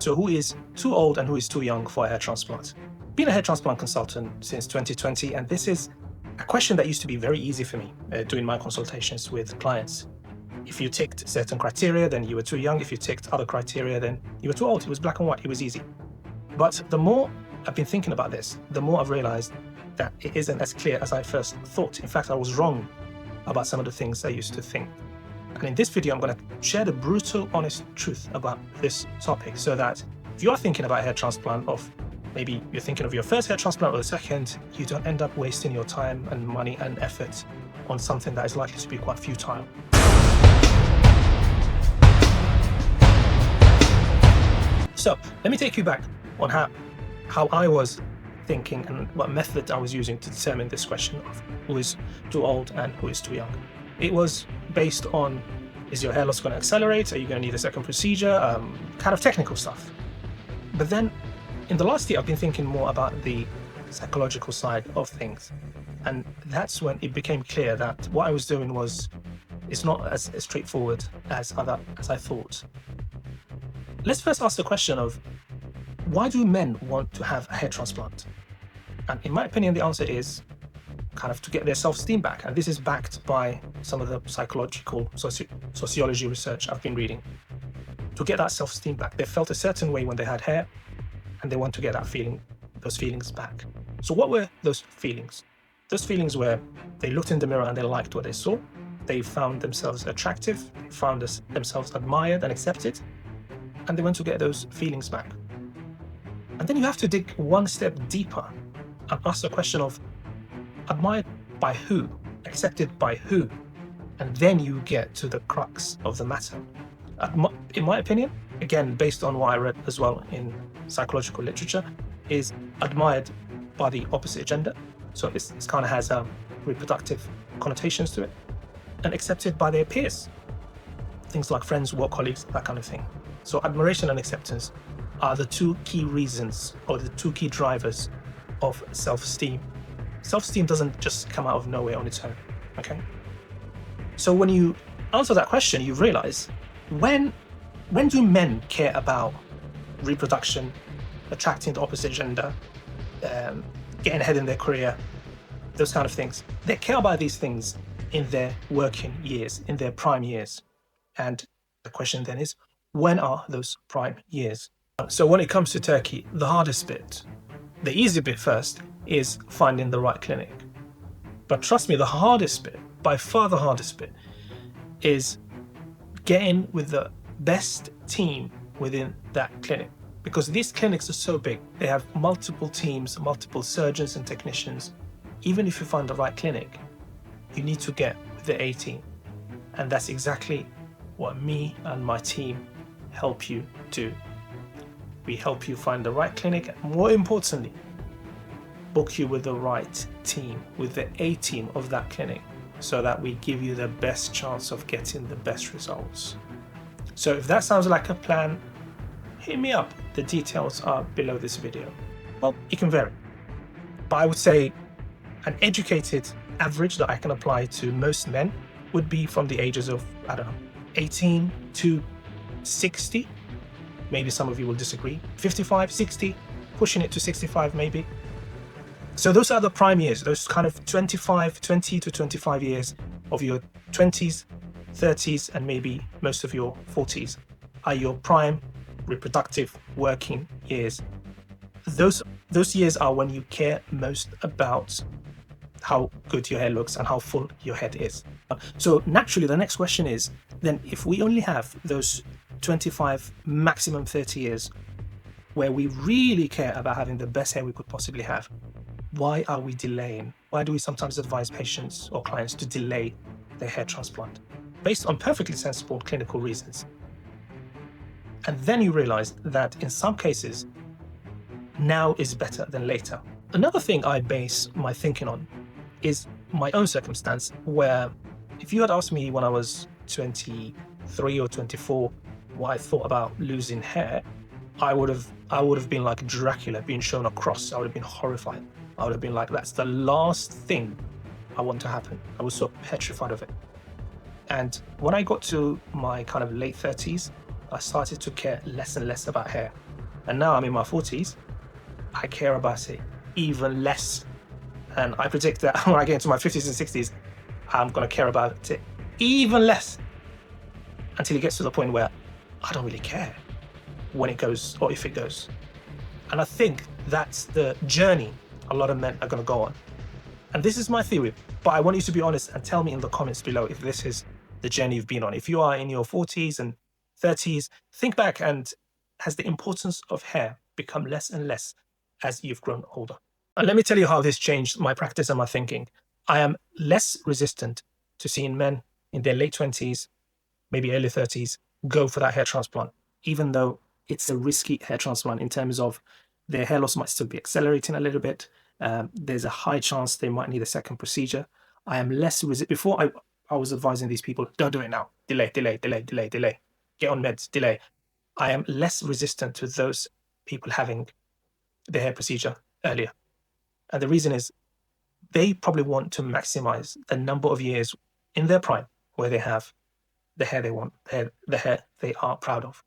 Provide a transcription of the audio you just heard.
So who is too old and who is too young for a hair transplant? Been a hair transplant consultant since 2020, and this is a question that used to be very easy for me doing my consultations with clients. If you ticked certain criteria, then you were too young. If you ticked other criteria, then you were too old. It was black and white. It was easy. But the more I've been thinking about this, the more I've realized that it isn't as clear as I first thought. In fact, I was wrong about some of the things I used to think. And in this video, I'm going to share the brutal, honest truth about this topic so that if you are thinking about a hair transplant, of maybe you're thinking of your first hair transplant or the second, you don't end up wasting your time and money and effort on something that is likely to be quite futile. So let me take you back on how I was thinking and what method I was using to determine this question of who is too old and who is too young. It was based on, is your hair loss going to accelerate? Are you going to need a second procedure? Kind of technical stuff. But then in the last year, I've been thinking more about the psychological side of things. And that's when it became clear that what I was doing is not as straightforward as I thought. Let's first ask the question of, why do men want to have a hair transplant? And in my opinion, the answer is kind of to get their self-esteem back. And this is backed by some of the psychological sociology research I've been reading. To get that self-esteem back, they felt a certain way when they had hair, and they want to get those feelings back. So what were those feelings? Those feelings were they looked in the mirror and they liked what they saw. They found themselves attractive. They found themselves admired and accepted. And they want to get those feelings back. And then you have to dig one step deeper and ask the question of, admired by who? Accepted by who? And then you get to the crux of the matter. In my opinion, again, based on what I read as well in psychological literature, is admired by the opposite gender. So this kind of has reproductive connotations to it. And accepted by their peers. Things like friends, work colleagues, that kind of thing. So admiration and acceptance are the two key reasons or the two key drivers of self-esteem. Self-esteem doesn't just come out of nowhere on its own, okay? So when you answer that question, you realize when do men care about reproduction, attracting the opposite gender, getting ahead in their career, those kind of things? They care about these things in their working years, in their prime years. And the question then is, when are those prime years? So when it comes to Turkey, the hardest bit, the easy bit first, is finding the right clinic. But trust me, the hardest bit, by far the hardest bit, is getting with the best team within that clinic. Because these clinics are so big, they have multiple teams, multiple surgeons and technicians. Even if you find the right clinic, you need to get with the A team. And that's exactly what me and my team help you do. We help you find the right clinic, and more importantly, book you with the right team, with the A team of that clinic, so that we give you the best chance of getting the best results. So if that sounds like a plan, hit me up. The details are below this video. Well, it can vary, but I would say an educated average that I can apply to most men would be from the ages of, 18 to 60. Maybe some of you will disagree. 55, 60, pushing it to 65 maybe. So those are the prime years, those kind of 20 to 25 years of your 20s, 30s, and maybe most of your 40s are your prime reproductive working years. Those years are when you care most about how good your hair looks and how full your head is. So naturally, the next question is, then if we only have those 25, maximum 30 years where we really care about having the best hair we could possibly have, why are we delaying? Why do we sometimes advise patients or clients to delay their hair transplant? Based on perfectly sensible clinical reasons. And then you realize that in some cases, now is better than later. Another thing I base my thinking on is my own circumstance, where if you had asked me when I was 23 or 24 what I thought about losing hair, I would have been like Dracula being shown a cross. I would have been horrified. I would have been like, that's the last thing I want to happen. I was so petrified of it. And when I got to my kind of late 30s, I started to care less and less about hair. And now I'm in my 40s, I care about it even less. And I predict that when I get into my 50s and 60s, I'm going to care about it even less until it gets to the point where I don't really care when it goes or if it goes. And I think that's the journey a lot of men are going to go on. And this is my theory, but I want you to be honest and tell me in the comments below if this is the journey you've been on. If you are in your 40s and 30s, think back, and has the importance of hair become less and less as you've grown older? And let me tell you how this changed my practice and my thinking. I am less resistant to seeing men in their late 20s, maybe early 30s, go for that hair transplant, even though it's a risky hair transplant in terms of their hair loss might still be accelerating a little bit. There's a high chance they might need a second procedure. I am less resistant. Before I was advising these people, don't do it now. Delay, delay, delay, delay, delay. Get on meds, delay. I am less resistant to those people having the hair procedure earlier. And the reason is they probably want to maximize the number of years in their prime where they have the hair they want, the hair they are proud of.